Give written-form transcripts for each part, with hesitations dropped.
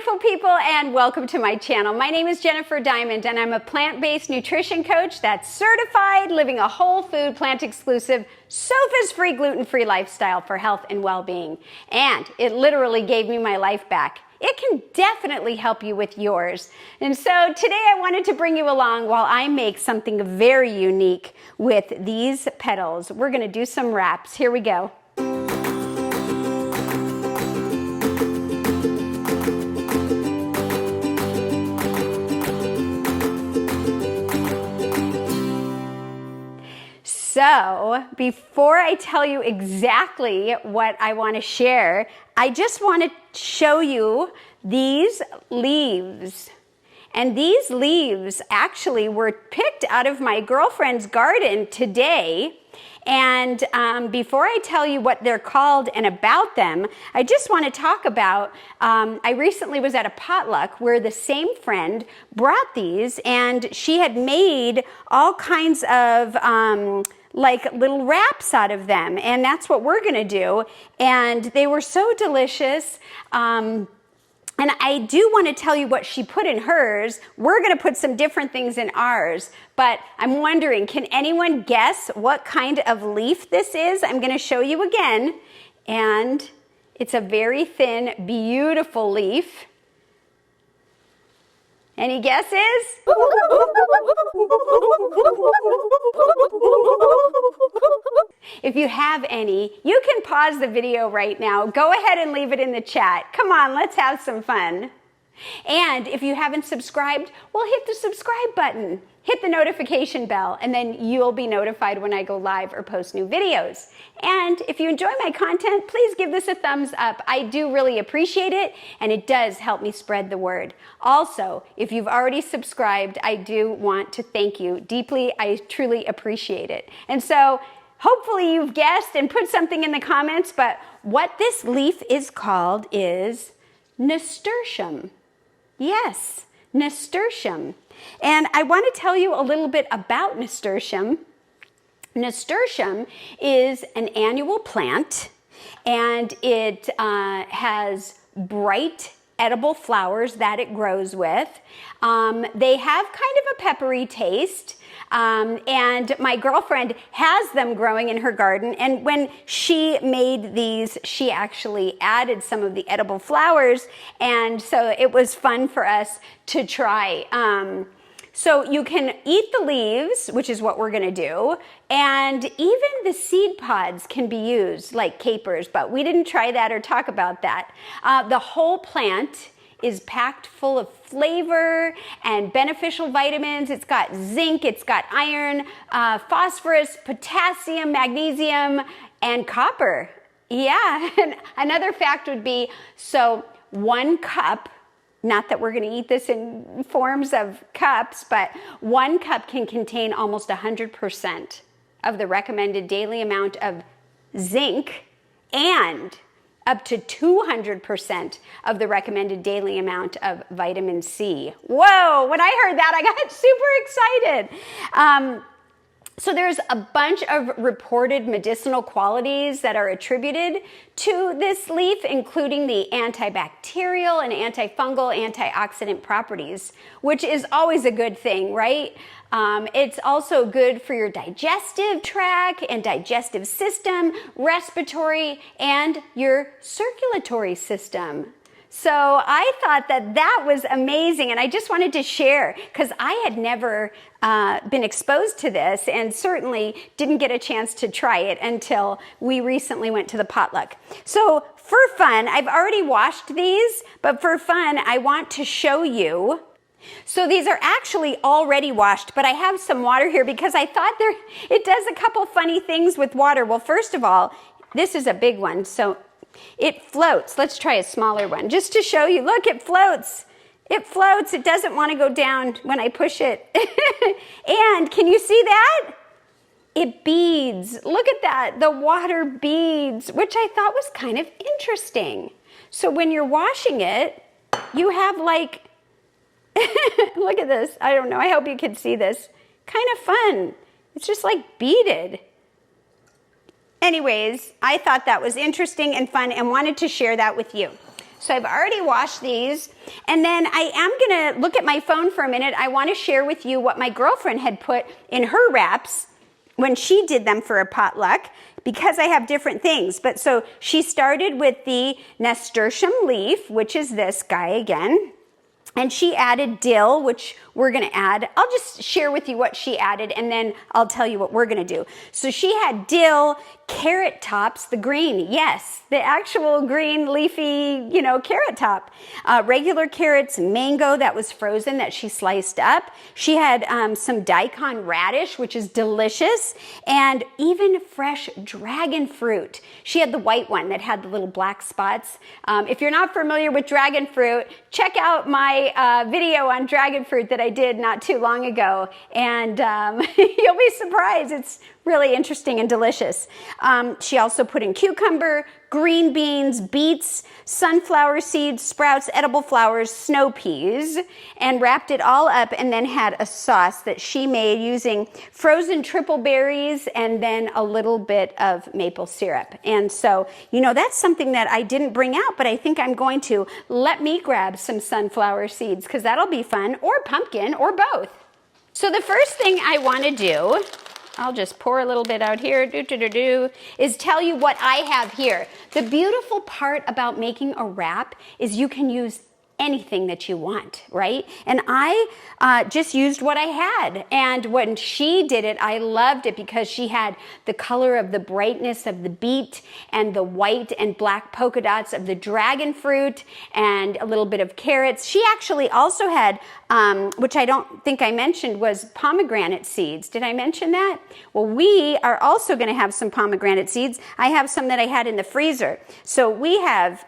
wonderful people, and welcome to my channel. My name is Jennifer Diamond, and I'm a plant-based nutrition coach that's certified, living a whole food, plant-exclusive, sos-free, gluten-free lifestyle for health and well-being. And it literally gave me my life back. It can definitely help you with yours. And so today I wanted to bring you along while I make something very unique with these petals. We're going to do some wraps. Here we go. So before I tell you exactly what I want to share, I just want to show you these leaves. And these leaves actually were picked out of my girlfriend's garden today. And before I tell you what they're called and about them, I just want to talk about, I recently was at a potluck where the same friend brought these, and she had made all kinds of like little wraps out of them, and that's what we're gonna do. And they were so delicious. And I do want to tell you what she put in hers. We're going to put some different things in ours, but I'm wondering, can anyone guess what kind of leaf this is? I'm going to show you again, and it's a very thin, beautiful leaf. Any guesses? If you have any, you can pause the video right now. Go ahead and leave it in the chat. Come on, let's have some fun. And if you haven't subscribed, well, hit the subscribe button. Hit the notification bell, and then you'll be notified when I go live or post new videos. And if you enjoy my content, please give this a thumbs up. I do really appreciate it, and it does help me spread the word. Also, if you've already subscribed, I do want to thank you deeply. I truly appreciate it. And so hopefully you've guessed and put something in the comments, but what this leaf is called is nasturtium. Yes, nasturtium. And I want to tell you a little bit about nasturtium. Nasturtium is an annual plant, and it has bright edible flowers that it grows with. They have kind of a peppery taste. And my girlfriend has them growing in her garden, and when she made these, she actually added some of the edible flowers, and so it was fun for us to try. So you can eat the leaves, which is what we're going to do, and even the seed pods can be used like capers, but we didn't try that or talk about that. The whole plant is packed full of flavor and beneficial vitamins. It's got zinc, it's got iron, phosphorus, potassium, magnesium, and copper. Yeah, and another fact would be, so 1 cup, not that we're gonna eat this in forms of cups, but 1 cup can contain almost 100% of the recommended daily amount of zinc and up to 200% of the recommended daily amount of vitamin C. Whoa, when I heard that, I got super excited. So there's a bunch of reported medicinal qualities that are attributed to this leaf, including the antibacterial and antifungal, antioxidant properties, which is always a good thing, right? It's also good for your digestive tract and digestive system, respiratory, and your circulatory system. So I thought that that was amazing, and I just wanted to share because I had never been exposed to this, and certainly didn't get a chance to try it until we recently went to the potluck. So for fun, I've already washed these, but for fun, I want to show you. So these are actually already washed, but I have some water here because I thought it does a couple funny things with water. Well, first of all, this is a big one, so it floats. Let's try a smaller one just to show you. Look, it floats. It floats. It doesn't want to go down when I push it. And can you see that? It beads. Look at that. The water beads, which I thought was kind of interesting. So when you're washing it, you have like, look at this. I don't know. I hope you can see this. Kind of fun. It's just like beaded. Anyways, I thought that was interesting and fun and wanted to share that with you. So I've already washed these. And then I am gonna look at my phone for a minute. I wanna share with you what my girlfriend had put in her wraps when she did them for a potluck, because I have different things. But so she started with the nasturtium leaf, which is this guy again. And she added dill, which we're gonna add. I'll just share with you what she added, and then I'll tell you what we're gonna do. So she had dill, carrot tops, the green, yes, the actual green leafy, carrot top. Regular carrots, mango that was frozen that she sliced up. She had some daikon radish, which is delicious, and even fresh dragon fruit. She had the white one that had the little black spots. If you're not familiar with dragon fruit, check out my video on dragon fruit that I did not too long ago, and you'll be surprised. It's really interesting and delicious. She also put in cucumber, green beans, beets, sunflower seeds, sprouts, edible flowers, snow peas, and wrapped it all up, and then had a sauce that she made using frozen triple berries and then a little bit of maple syrup. And so, that's something that I didn't bring out, but I think I'm going to. Let me grab some sunflower seeds, because that'll be fun, or pumpkin, or both. So the first thing I want to do, I'll just pour a little bit out here, is tell you what I have here. The beautiful part about making a wrap is you can use anything that you want, right? And I just used what I had. And when she did it, I loved it because she had the color of the brightness of the beet and the white and black polka dots of the dragon fruit and a little bit of carrots. She actually also had, which I don't think I mentioned, was pomegranate seeds. Did I mention that? Well, we are also going to have some pomegranate seeds. I have some that I had in the freezer. So we have,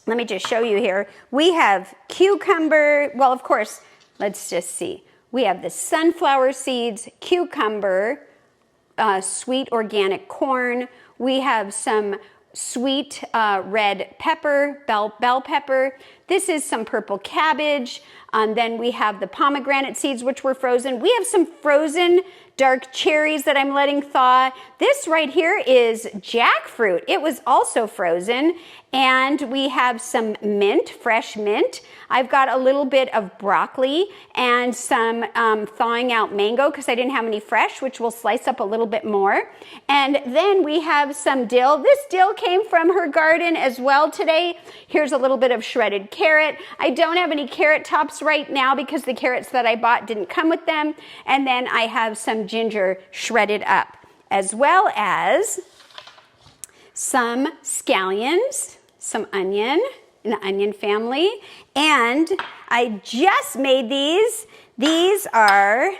let me just show you here. We have cucumber. Well, of course, let's just see. We have the sunflower seeds, cucumber, sweet organic corn. We have some sweet red pepper, bell pepper. This is some purple cabbage. Then we have the pomegranate seeds, which were frozen. We have some frozen dark cherries that I'm letting thaw. This right here is jackfruit. It was also frozen. And we have some mint, fresh mint. I've got a little bit of broccoli and some thawing out mango because I didn't have any fresh, which we'll slice up a little bit more. And then we have some dill. This dill came from her garden as well today. Here's a little bit of shredded carrot. I don't have any carrot tops right now because the carrots that I bought didn't come with them. And then I have some ginger shredded up, as well as some scallions, some onion in the onion family, and I just made these. These are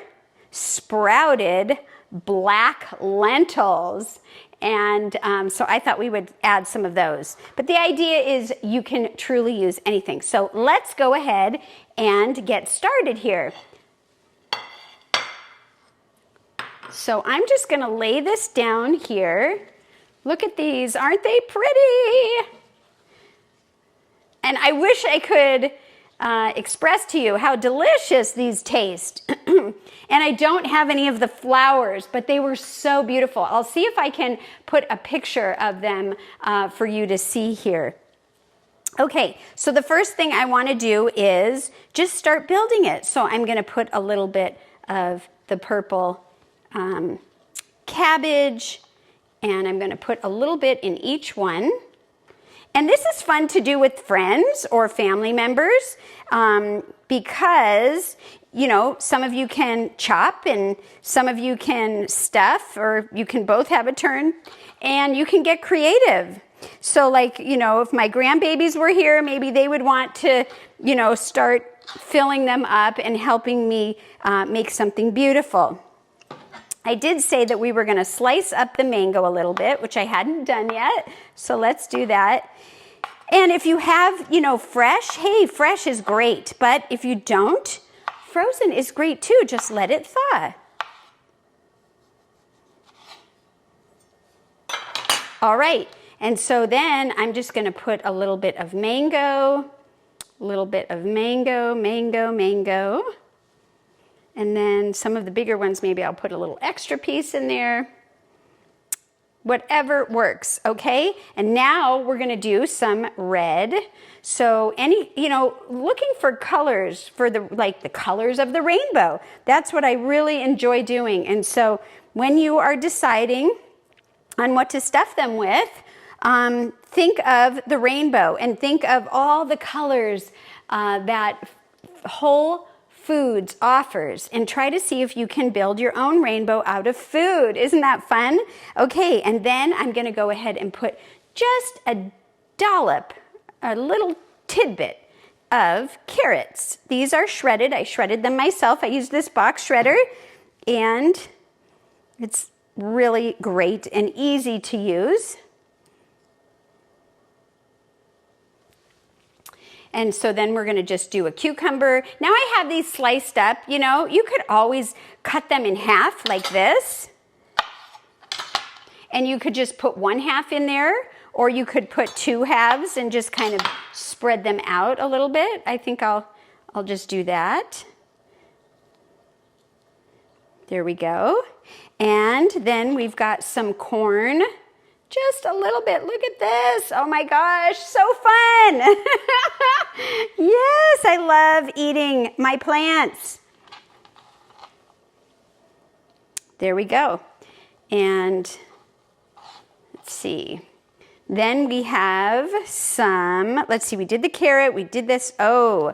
sprouted black lentils, and so I thought we would add some of those. But the idea is you can truly use anything. So let's go ahead and get started here. So I'm just going to lay this down here. Look at these. Aren't they pretty? And I wish I could express to you how delicious these taste. And I don't have any of the flowers, but they were so beautiful. I'll see if I can put a picture of them for you to see here. Okay, so the first thing I want to do is just start building it. So I'm going to put a little bit of the purple cabbage, and I'm going to put a little bit in each one. And this is fun to do with friends or family members because, some of you can chop and some of you can stuff, or you can both have a turn, and you can get creative. So if my grandbabies were here, maybe they would want to, start filling them up and helping me make something beautiful. I did say that we were going to slice up the mango a little bit, which I hadn't done yet. So let's do that. And if you have, fresh, hey, fresh is great. But if you don't, frozen is great too. Just let it thaw. All right. And so then I'm just going to put a little bit of mango, mango. And then some of the bigger ones, maybe I'll put a little extra piece in there. Whatever works, okay? And now we're gonna do some red. So looking for colors for the colors of the rainbow. That's what I really enjoy doing. And so when you are deciding on what to stuff them with, think of the rainbow and think of all the colors that Whole Foods offers, and try to see if you can build your own rainbow out of food. Isn't that fun? Okay, and then I'm gonna go ahead and put just a dollop, a little tidbit of carrots. These are shredded. I shredded them myself. I used this box shredder, and it's really great and easy to use. And so then we're gonna just do a cucumber. Now I have these sliced up, you could always cut them in half like this. And you could just put one half in there, or you could put two halves and just kind of spread them out a little bit. I think I'll just do that. There we go. And then we've got some corn. Just a little bit. Look at this. Oh my gosh, so fun. Yes, I love eating my plants. There we go. And let's see. Then we have some, let's see, we did the carrot, we did this. Oh,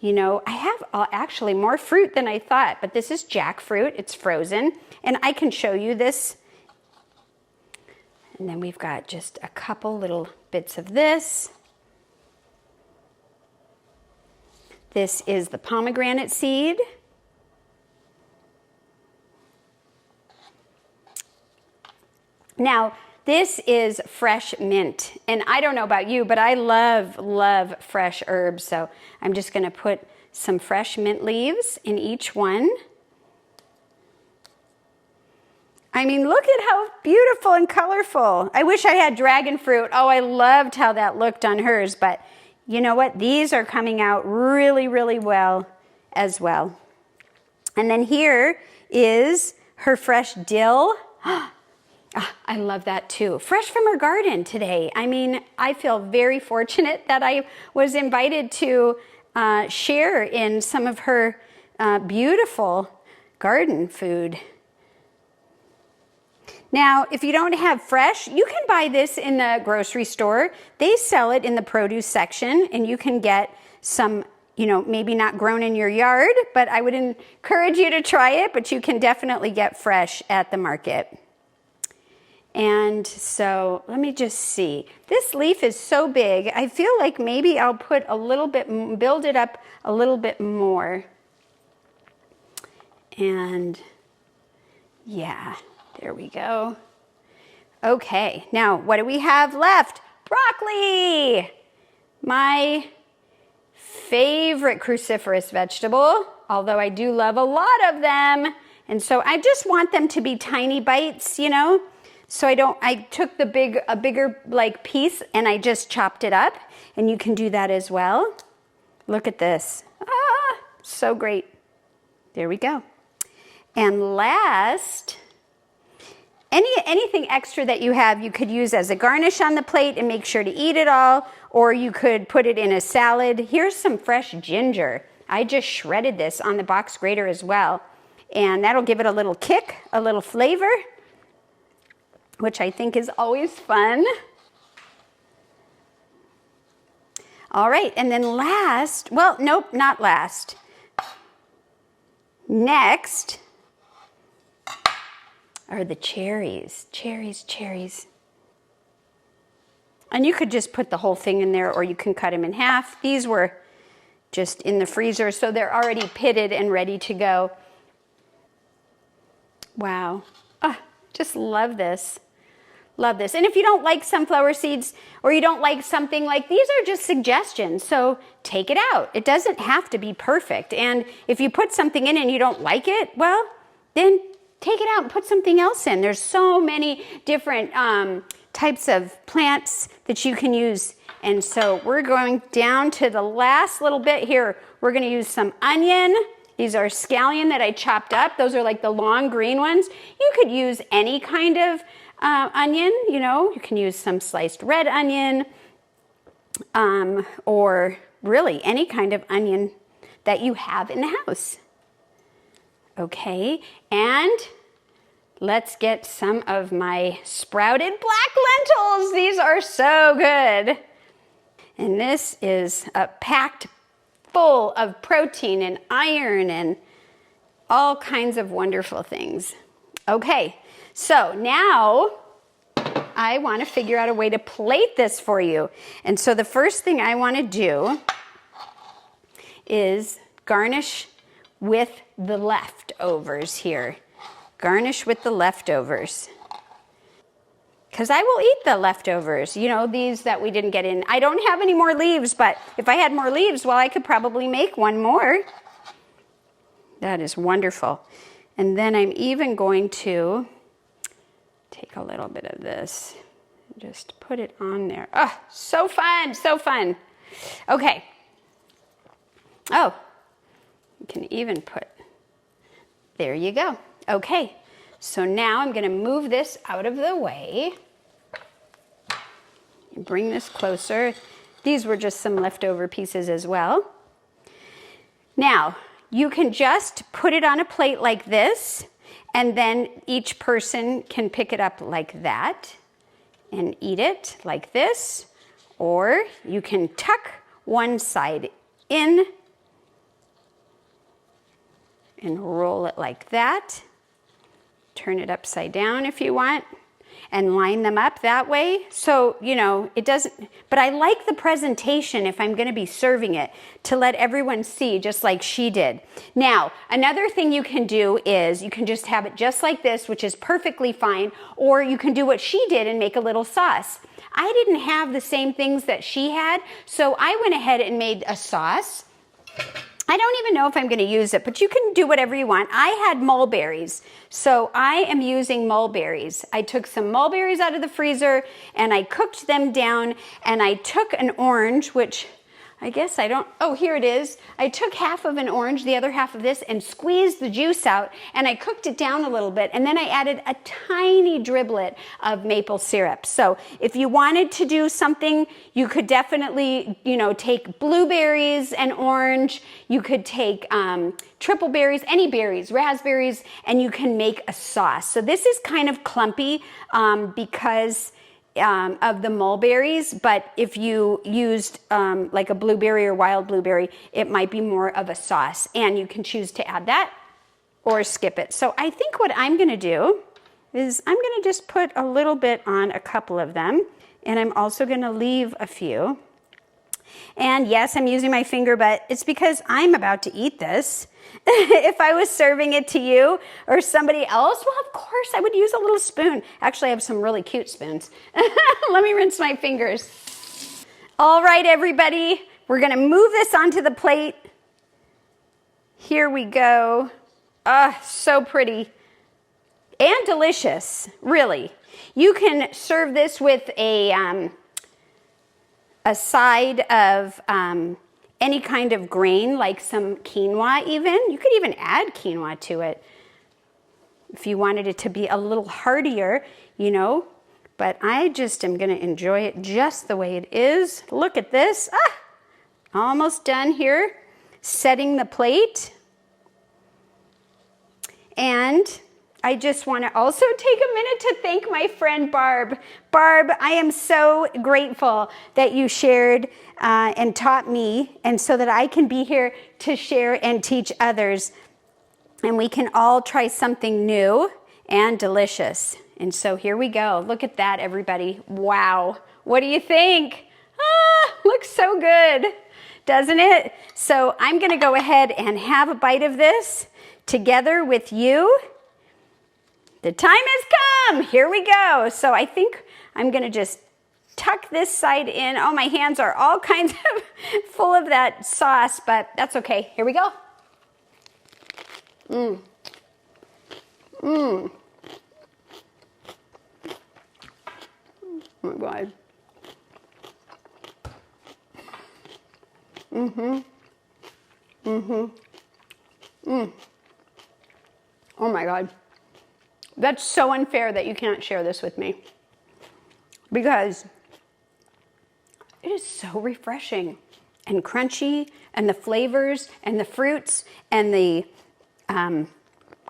I have actually more fruit than I thought, but this is jackfruit. It's frozen, and I can show you this. And then we've got just a couple little bits of this. This is the pomegranate seed. Now, this is fresh mint. And I don't know about you, but I love fresh herbs. So I'm just gonna put some fresh mint leaves in each one. I mean, look at how beautiful and colorful. I wish I had dragon fruit. Oh, I loved how that looked on hers, but you know what? These are coming out really, really well as well. And then here is her fresh dill. I love that too. Fresh from her garden today. I mean, I feel very fortunate that I was invited to share in some of her beautiful garden food. Now, if you don't have fresh, you can buy this in the grocery store. They sell it in the produce section, and you can get some, maybe not grown in your yard, but I would encourage you to try it, but you can definitely get fresh at the market. And so let me just see. This leaf is so big, I feel like maybe I'll put a little bit, build it up a little bit more. And yeah. There we go. Okay, now what do we have left? Broccoli! My favorite cruciferous vegetable, although I do love a lot of them. And so I just want them to be tiny bites, So I took a bigger piece and I just chopped it up, and you can do that as well. Look at this. Ah, so great. There we go. And last, anything extra that you have, you could use as a garnish on the plate and make sure to eat it all, or you could put it in a salad. Here's some fresh ginger. I just shredded this on the box grater as well, and that'll give it a little kick, a little flavor, which I think is always fun. All right, and then last, well, nope, not last. Next are the cherries. Cherries. And you could just put the whole thing in there, or you can cut them in half. These were just in the freezer, so they're already pitted and ready to go. Wow. Oh, just love this. Love this. And if you don't like sunflower seeds, or you don't like something, like these are just suggestions, so take it out. It doesn't have to be perfect. And if you put something in and you don't like it, well, then take it out and put something else in. There's so many different types of plants that you can use. And so we're going down to the last little bit here. We're going to use some onion. These are scallion that I chopped up. Those are like the long green ones. You could use any kind of onion, you know, you can use some sliced red onion, or really any kind of onion that you have in the house. Okay, and let's get some of my sprouted black lentils. These are so good. And this is packed full of protein and iron and all kinds of wonderful things. Okay, so now I want to figure out a way to plate this for you. And so the first thing I want to do is garnish with the leftovers here. Garnish with the leftovers. Because I will eat the leftovers, you know, these that we didn't get in. I don't have any more leaves, but if I had more leaves, well, I could probably make one more. That is wonderful. And then I'm even going to take a little bit of this, just put it on there. Oh, so fun, so fun. Okay. Oh, you can even put, there you go. Okay, so now I'm gonna move this out of the way. Bring this closer. These were just some leftover pieces as well. Now, you can just put it on a plate like this, and then each person can pick it up like that and eat it like this, or you can tuck one side in and roll it like that. Turn it upside down if you want, and line them up that way. So, you know, it doesn't, but I like the presentation if I'm gonna be serving it, to let everyone see just like she did. Now, another thing you can do is you can just have it just like this, which is perfectly fine, or you can do what she did and make a little sauce. I didn't have the same things that she had, so I went ahead and made a sauce. I don't even know if I'm going to use it, but you can do whatever you want. I had mulberries, so I am using mulberries. I took some mulberries out of the freezer and I cooked them down, and I took an orange, which I guess I don't, oh, here it is. I took half of an orange, the other half of this, and squeezed the juice out, and I cooked it down a little bit, and then I added a tiny driblet of maple syrup. So if you wanted to do something, you could definitely, you know, take blueberries and orange. You could take triple berries, any berries, raspberries, and you can make a sauce. So this is kind of clumpy because of the mulberries, but if you used like a blueberry or wild blueberry, it might be more of a sauce, and you can choose to add that or skip it. So I think what I'm gonna do is I'm gonna just put a little bit on a couple of them, and I'm also gonna leave a few. And yes, I'm using my finger, but it's because I'm about to eat this. If I was serving it to you or somebody else, well, of course, I would use a little spoon. Actually, I have some really cute spoons. Let me rinse my fingers. All right, everybody, we're gonna move this onto the plate. Here we go. Ah, so pretty and delicious, really. You can serve this with a side of any kind of grain, like some quinoa even. You could even add quinoa to it if you wanted it to be a little heartier, you know. But I just am gonna enjoy it just the way it is. Look at this. Ah, almost done here. Setting the plate. And I just want to also take a minute to thank my friend Barb. Barb, I am so grateful that you shared and taught me, and so that I can be here to share and teach others. And we can all try something new and delicious. And so here we go. Look at that, everybody. Wow. What do you think? Ah, looks so good, doesn't it? So I'm going to go ahead and have a bite of this together with you. The time has come. Here we go. So I think I'm going to just tuck this side in. Oh, my hands are all kinds of full of that sauce, but that's okay. Here we go. Mmm. Mmm. Oh my God. Mm-hmm. Mm-hmm. Mm. Oh my God. That's so unfair that you can't share this with me, because it is so refreshing and crunchy, and the flavors and the fruits and the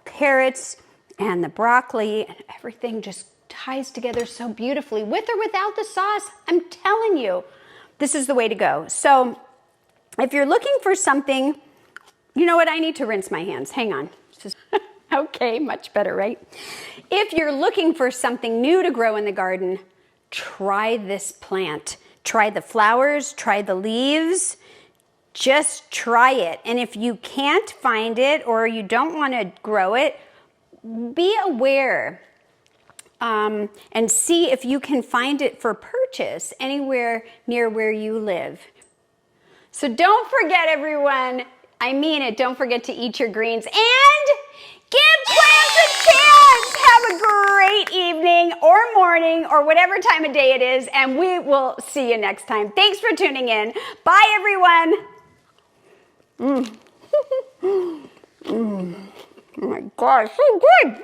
carrots and the broccoli and everything just ties together so beautifully, with or without the sauce. I'm telling you, this is the way to go. So if you're looking for something, you know what? I need to rinse my hands. Hang on. Okay, much better, right? If you're looking for something new to grow in the garden, try this plant. Try the flowers, try the leaves. Just try it. And if you can't find it or you don't want to grow it, be aware and see if you can find it for purchase anywhere near where you live. So don't forget, everyone, I mean it, don't forget to eat your greens and give plants a chance. Have a great evening or morning or whatever time of day it is, and we will see you next time. Thanks for tuning in. Bye, everyone. Oh my gosh, so good.